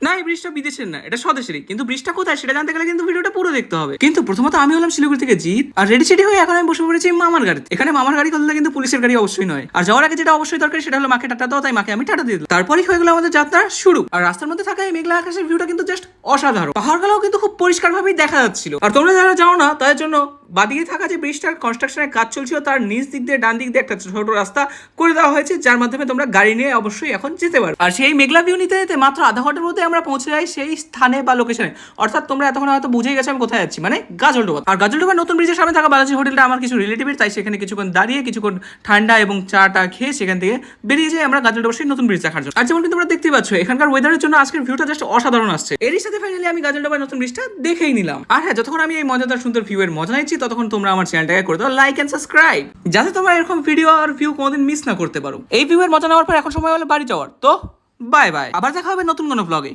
না, এই ব্রিজটা বিদেশের না, এটা স্বদেশেরই। কিন্তু ব্রিজটা কোথায় সেটা জানতে গেলে কিন্তু ভিডিওটা পুরো দেখতে হবে। কিন্তু প্রথমত আমি হলাম শিলিগুড়ি থেকে জিৎ, আর রেডি সেডি হয়ে এখন আমি বসে পড়েছি মামার গাড়িতে। এখানে মামার গাড়ি করলে কিন্তু পুলিশের গাড়ি অবশ্যই নয়। আর যাওয়ার আগে যেটা অবশ্যই দরকার সেটা হলো মাকে টাটা দাও, তাই মাকে আমি টাটা দিয়ে দিলাম। তারপরেই হয়ে গেল আমাদের যাত্রা শুরু। আর রাস্তার মধ্যে থাকা এই মেঘলা আকাশের ভিউটা কিন্তু জাস্ট অসাধারণ। পাহাড়গুলোও কিন্তু খুব পরিষ্কার ভাবেই দেখা যাচ্ছিল। আর তোমরা যারা জানো না তাদের জন্য বাদিকে থাকা যে ব্রিজটার কনস্ট্রাকশনের কাজ চলছিল তার নিচ দিক দিয়ে ডান দিক দিয়ে একটা ছোট রাস্তা করে দেওয়া হয়েছে, যার মাধ্যমে তোমরা গাড়ি নিয়ে অবশ্যই এখন যেতে পারো। আর সেই মেঘলা ভিউ নিতে নিতে মাত্র আধা ঘন্টার মধ্যে আমরা পৌঁছে যাই সেই স্থানে বা লোকেশনে। অর্থাৎ তোমরা এতক্ষণ হয়তো বুঝেই গেছো আমি কোথায় যাচ্ছি, মানে গাজলডোবা। আর গাজলডোবার নতুন ব্রিজের সামনে থাকা বালাজি হোটেলটা আমার কিছু রিলেটিভের, তাই সেখানে কিছুক্ষণ দাঁড়িয়ে কিছুক্ষণ ঠান্ডা এবং চাটা খেয়ে সেখান থেকে বেরিয়ে যাই আমরা গাজলডোবার সেই নতুন ব্রিজ দেখার জন্য। আর যেমন কিন্তু তোমরা দেখতেই পাচ্ছ এখানকার ওয়েদারের জন্য আজকের ভিউটা জাস্ট অসাধারণ আসছে। এরই সাথে ফাইনালি আমি গাজলডোবার নতুন ব্রিজটা দেখেই নিলাম। আর হ্যাঁ, যতক্ষণ আমি এই মজাদার সুন্দর ভিউ এর মজা নিচ্ছি ততক্ষণ তোমরা আমার চ্যানেলটাকে করে দাও লাইক এন্ড সাবস্ক্রাইব, যাতে তোমরা এরকম ভিডিও আর ভিউ কোনোদিন মিস না করতে পারো। এই ভিউ এর মজা নেওয়ার পর এখন সময় হলো বাড়ি যাওয়ার। তো বাই বাই, আবার দেখা হবে নতুন কোনো ব্লগে।